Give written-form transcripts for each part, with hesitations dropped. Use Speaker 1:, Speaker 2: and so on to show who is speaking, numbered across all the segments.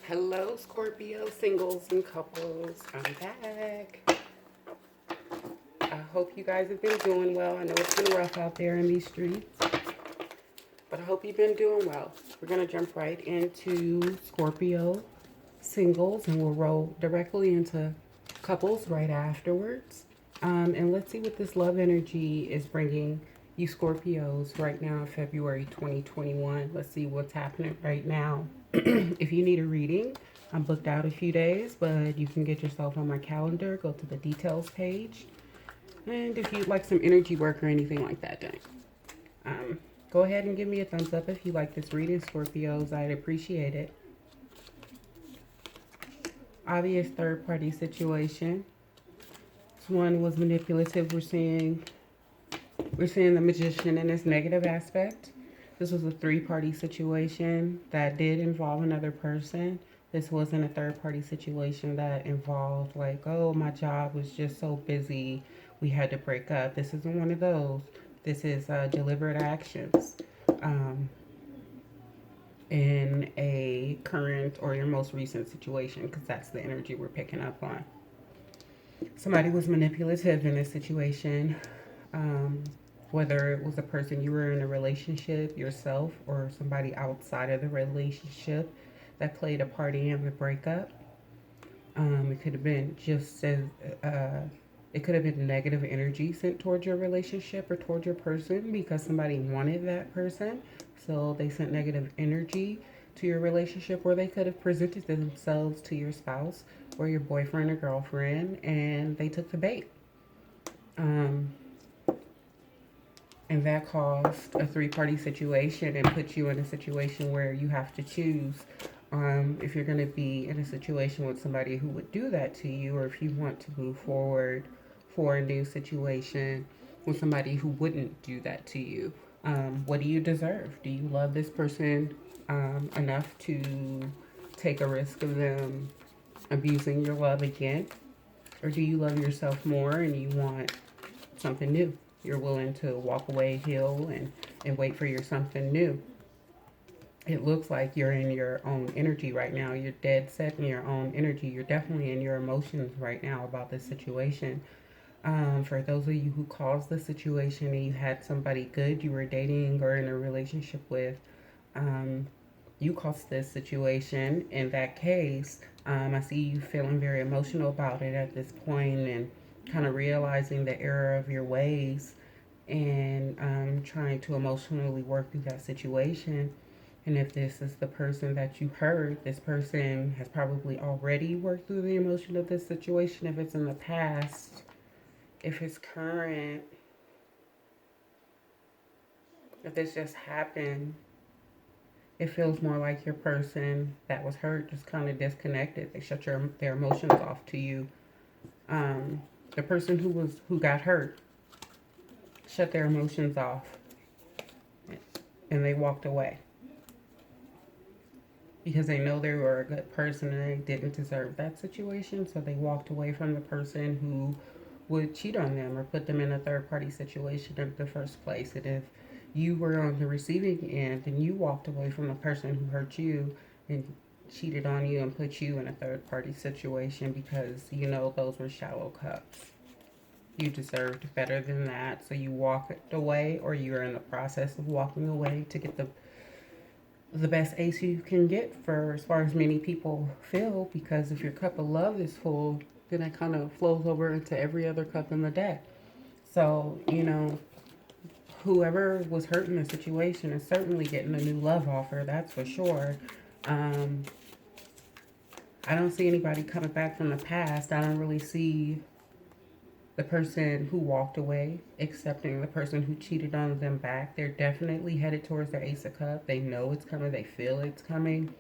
Speaker 1: Hello, Scorpio singles and couples. I'm back. I hope you guys have been doing well. I know it's been rough out there in these streets, but I hope you've been doing well. We're going to jump right into Scorpio singles, and we'll roll directly into couples right afterwards. And let's see what this love energy is bringing you Scorpios right now in February 2021. Let's see what's happening right now. If you need a reading, I'm booked out a few days, but you can get yourself on my calendar. Go to the details page. And if you'd like some energy work or anything like that done, go ahead and give me a thumbs up if you like this reading, Scorpios. I'd appreciate it. Obvious third-party situation. This one was manipulative. We're seeing the Magician in its negative aspect. This was a three-party situation that did involve another person. This wasn't a third-party situation that involved like, oh, my job was just so busy, we had to break up. This isn't one of those. This is deliberate actions in a current or your most recent situation, because that's the energy we're picking up on. Somebody was manipulative in this situation. Whether it was a person you were in a relationship yourself or somebody outside of the relationship that played a part in the breakup. It could have been just as it could have been negative energy sent towards your relationship or towards your person because somebody wanted that person, so they sent negative energy to your relationship, or they could have presented themselves to your spouse or your boyfriend or girlfriend and they took the bait. And that caused a three-party situation and put you in a situation where you have to choose if you're going to be in a situation with somebody who would do that to you, or if you want to move forward for a new situation with somebody who wouldn't do that to you. What do you deserve? Do you love this person enough to take a risk of them abusing your love again? Or do you love yourself more and you want something new? You're willing to walk away, heal, and wait for your something new. It looks like you're in your own energy right now. You're dead set in your own energy. You're definitely in your emotions right now about this situation. For those of you who caused the situation and you had somebody good you were dating or in a relationship with, you caused this situation. In that case, I see you feeling very emotional about it at this point and kind of realizing the error of your ways and trying to emotionally work through that situation. And if this is the person that you hurt, this person has probably already worked through the emotion of this situation. If it's in the past, if it's current, if this just happened, it feels more like your person that was hurt just kind of disconnected. They shut their emotions off to you. The person who got hurt shut their emotions off and they walked away because they know they were a good person and they didn't deserve that situation, so they walked away from the person who would cheat on them or put them in a third-party situation in the first place. And if you were on the receiving end and you walked away from the person who hurt you and cheated on you and put you in a third-party situation because you know those were shallow cups, you deserved better than that, so you walked away, or you're in the process of walking away to get the best ace you can get for as far as many people feel, because if your cup of love is full, then it kind of flows over into every other cup in the deck. So, whoever was hurt in the situation is certainly getting a new love offer, that's for sure. I don't see anybody coming back from the past. I don't really see the person who walked away accepting the person who cheated on them back. They're definitely headed towards their Ace of Cups. They know it's coming. They feel it's coming.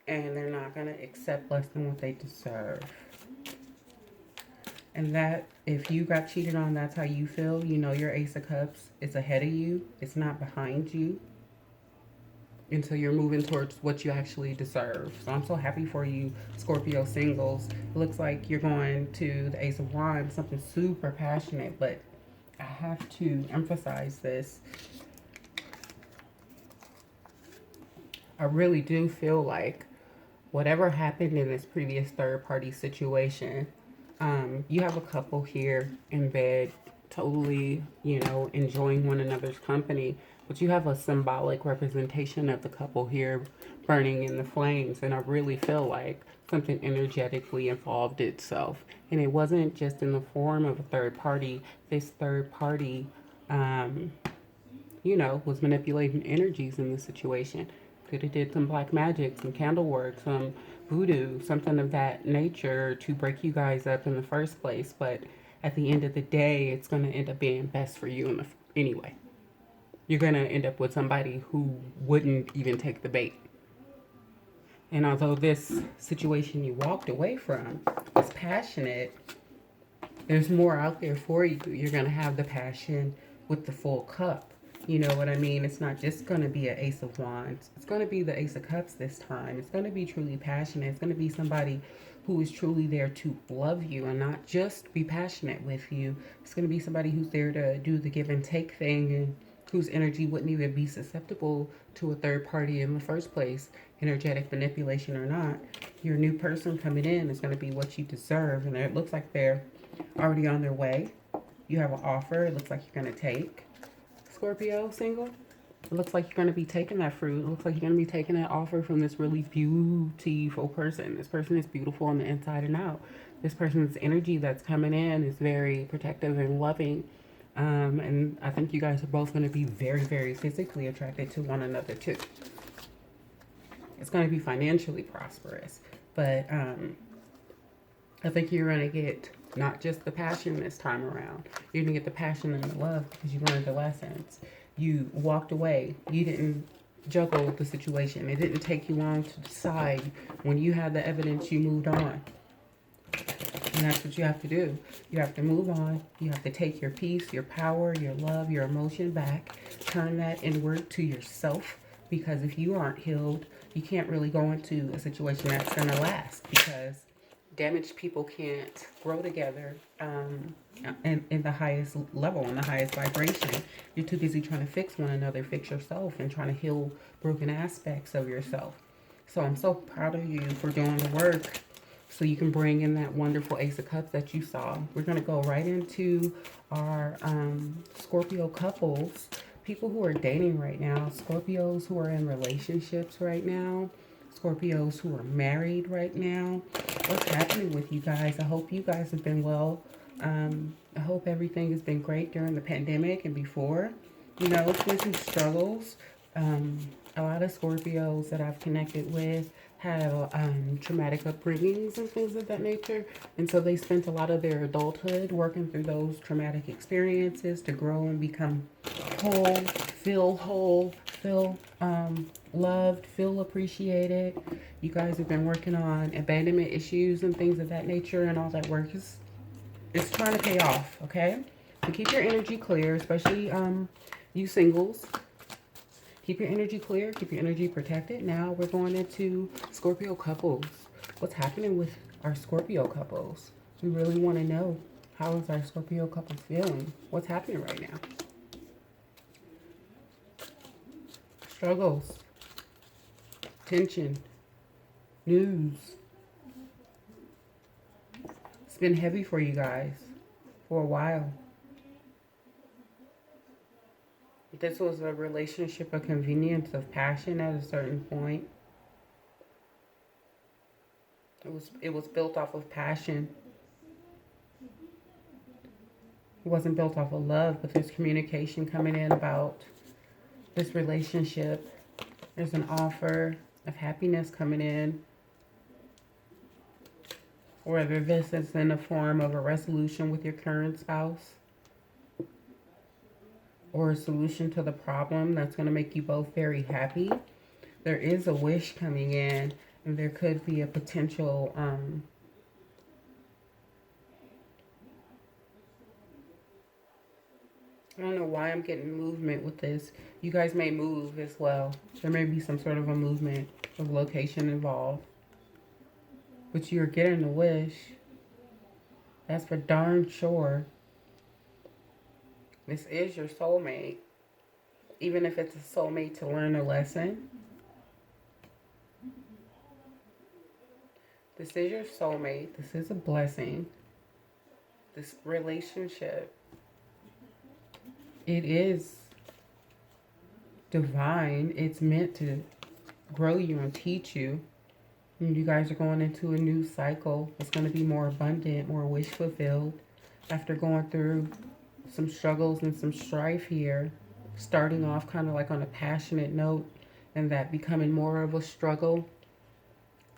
Speaker 1: And they're not going to accept less than what they deserve. And that, if you got cheated on, that's how you feel. You know your Ace of Cups is ahead of you. It's not behind you. Until you're moving towards what you actually deserve. So I'm so happy for you, Scorpio singles. It looks like you're going to the Ace of Wands, something super passionate, but I have to emphasize this. I really do feel like whatever happened in this previous third party situation, you have a couple here in bed, totally, enjoying one another's company, but you have a symbolic representation of the couple here burning in the flames. And I really feel like something energetically involved itself. And it wasn't just in the form of a third party. This third party, um, was manipulating energies in the situation. Could have did some black magic, some candle work, some voodoo, something of that nature to break you guys up in the first place. But at the end of the day, it's going to end up being best for you anyway. You're going to end up with somebody who wouldn't even take the bait. And although this situation you walked away from is passionate, there's more out there for you. You're going to have the passion with the full cup. You know what I mean? It's not just going to be an Ace of Wands. It's going to be the Ace of Cups this time. It's going to be truly passionate. It's going to be somebody who is truly there to love you and not just be passionate with you. It's going to be somebody who's there to do the give and take thing, and whose energy wouldn't even be susceptible to a third party in the first place, energetic manipulation or not. Your new person coming in is going to be what you deserve, and it looks like they're already on their way. You have an offer. It looks like you're going to take. Scorpio single. It looks like you're going to be taking that fruit. It looks like you're going to be taking that offer from this really beautiful person. This person is beautiful on the inside and out. This person's energy that's coming in is very protective and loving. And I think you guys are both going to be very, very physically attracted to one another too. It's going to be financially prosperous. But I think you're going to get not just the passion this time around. You're going to get the passion and the love because you learned the lessons. You walked away. You didn't juggle the situation. It didn't take you long to decide. When you had the evidence, you moved on. And that's what you have to do. You have to move on. You have to take your peace, your power, your love, your emotion back. Turn that inward to yourself. Because if you aren't healed, you can't really go into a situation that's going to last. Because damaged people can't grow together in the highest level, in the highest vibration. You're too busy trying to fix one another, fix yourself, and trying to heal broken aspects of yourself. So I'm so proud of you for doing the work so you can bring in that wonderful Ace of Cups that you saw. We're going to go right into our Scorpio couples, people who are dating right now, Scorpios who are in relationships right now, Scorpios who are married right now. What's happening with you guys? I hope you guys have been well. I hope everything has been great during the pandemic and before. Through some struggles. A lot of Scorpios that I've connected with have traumatic upbringings and things of that nature. And so they spent a lot of their adulthood working through those traumatic experiences to grow and become whole, feel loved, feel appreciated. You guys have been working on abandonment issues and things of that nature, and all that work it's trying to pay off, okay? So keep your energy clear, especially you singles. Keep your energy clear, keep your energy protected. Now we're going into Scorpio couples. What's happening with our Scorpio couples? We really want to know, how is our Scorpio couple feeling? What's happening right now? Struggles, tension, news. It's been heavy for you guys for a while. This was a relationship of convenience, of passion at a certain point. It was built off of passion. It wasn't built off of love, but there's communication coming in about this relationship. There's an offer of happiness coming in. Whether this is in the form of a resolution with your current spouse or a solution to the problem that's going to make you both very happy. There is a wish coming in, and there could be a potential I don't know why I'm getting movement with this. You guys may move as well. There may be some sort of a movement of location involved. But you're getting a wish. That's for darn sure. This is your soulmate. Even if it's a soulmate to learn a lesson. This is your soulmate. This is a blessing. This relationship, it is divine. It's meant to grow you and teach you. And you guys are going into a new cycle. It's going to be more abundant, more wish fulfilled. After going through some struggles and some strife here, starting off kind of like on a passionate note, and that becoming more of a struggle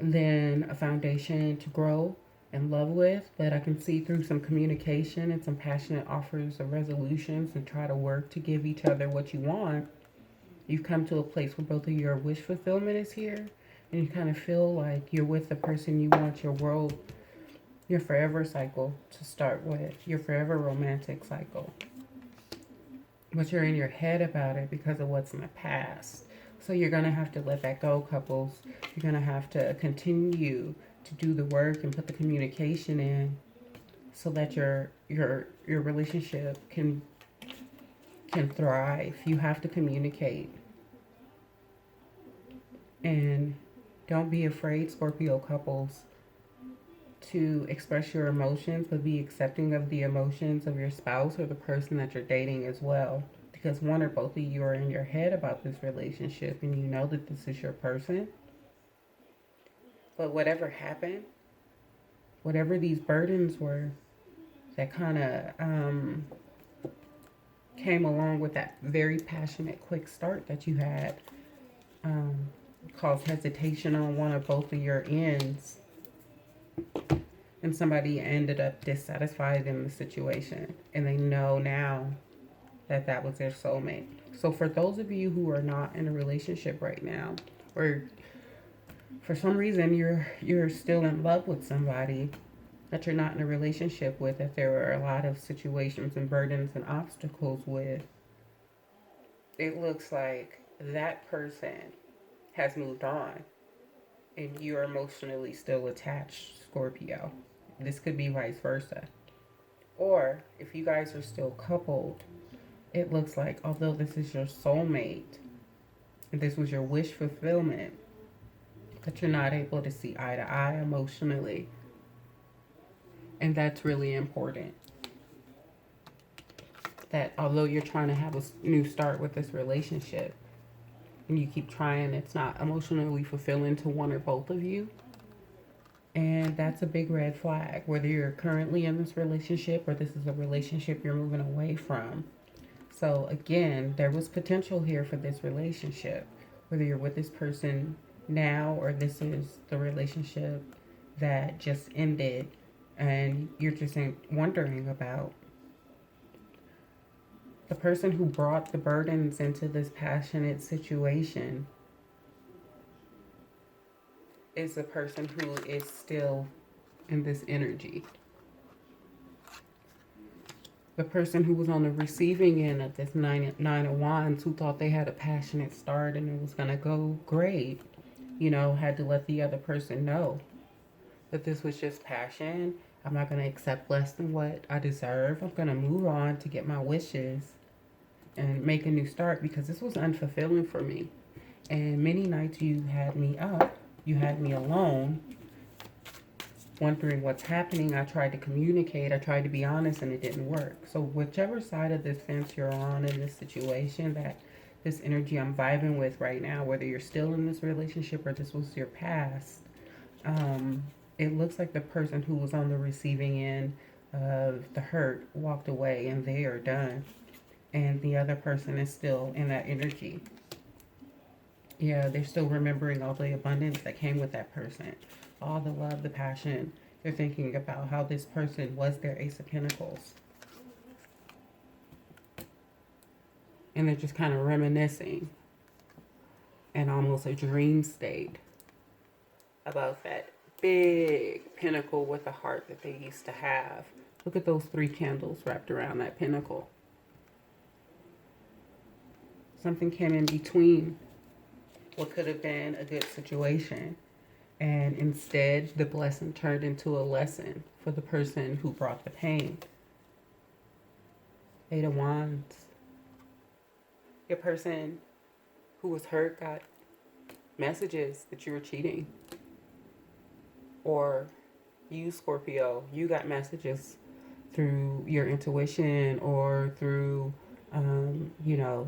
Speaker 1: than a foundation to grow and love with. But I can see through some communication and some passionate offers of resolutions and try to work to give each other what you want. You've come to a place where both of your wish fulfillment is here, and you kind of feel like you're with the person you want your world, your forever cycle to start with, your forever romantic cycle. But you're in your head about it because of what's in the past. So you're going to have to let that go, couples. You're going to have to continue to do the work and put the communication in so that your relationship can thrive. You have to communicate. And don't be afraid, Scorpio couples, to express your emotions, but be accepting of the emotions of your spouse or the person that you're dating as well. Because one or both of you are in your head about this relationship and you know that this is your person. But whatever happened, whatever these burdens were that kind of came along with that very passionate, quick start that you had, caused hesitation on one or both of your ends. And somebody ended up dissatisfied in the situation. And they know now that that was their soulmate. So for those of you who are not in a relationship right now, or for some reason you're still in love with somebody that you're not in a relationship with, that there are a lot of situations and burdens and obstacles with, it looks like that person has moved on and you're emotionally still attached, Scorpio. This could be vice versa. Or if you guys are still coupled, it looks like although this is your soulmate and this was your wish fulfillment, that you're not able to see eye to eye emotionally. And that's really important. That although you're trying to have a new start with this relationship and you keep trying, it's not emotionally fulfilling to one or both of you. And that's a big red flag, whether you're currently in this relationship or this is a relationship you're moving away from. So again, there was potential here for this relationship, whether you're with this person now or this is the relationship that just ended and you're just wondering about. The person who brought the burdens into this passionate situation is the person who is still in this energy. The person who was on the receiving end of this nine of wands, who thought they had a passionate start and it was going to go great, had to let the other person know that this was just passion. I'm not going to accept less than what I deserve. I'm going to move on to get my wishes and make a new start because this was unfulfilling for me. And many nights you had me up, you had me alone, wondering what's happening. I tried to communicate, I tried to be honest, and it didn't work. So whichever side of this fence you're on in this situation, that this energy I'm vibing with right now, whether you're still in this relationship or this was your past, it looks like the person who was on the receiving end of the hurt walked away and they are done. And the other person is still in that energy. Yeah, they're still remembering all the abundance that came with that person. All the love, the passion. They're thinking about how this person was their Ace of Pentacles. And they're just kind of reminiscing in almost a dream state about that big pinnacle with a heart that they used to have. Look at those 3 candles wrapped around that pinnacle. Something came in between what could have been a good situation. And instead, the blessing turned into a lesson for the person who brought the pain. 8 of Wands. Your person who was hurt got messages that you were cheating. or you, Scorpio, you got messages through your intuition or through, you know,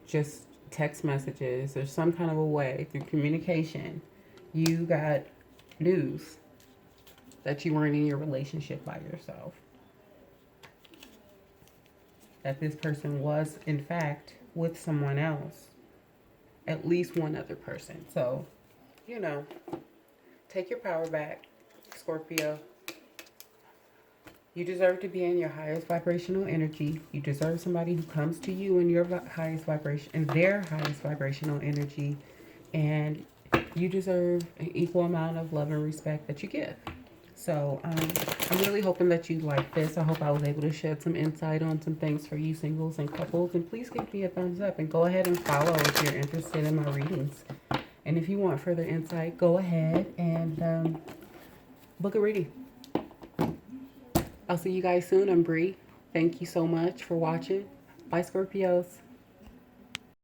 Speaker 1: just text messages or some kind of a way through communication, you got news that you weren't in your relationship by yourself. That this person was, in fact, with someone else, at least one other person. So, you know, take your power back, Scorpio. You deserve to be in your highest vibrational energy. You deserve somebody who comes to you in your highest vibration, in their highest vibrational energy. And you deserve an equal amount of love and respect that you give. So I'm really hoping that you like this. I hope I was able to shed some insight on some things for you singles and couples. And please give me a thumbs up and go ahead and follow if you're interested in my readings. And if you want further insight, go ahead and book a reading. I'll see you guys soon. I'm Bree. Thank you so much for watching. Bye, Scorpios.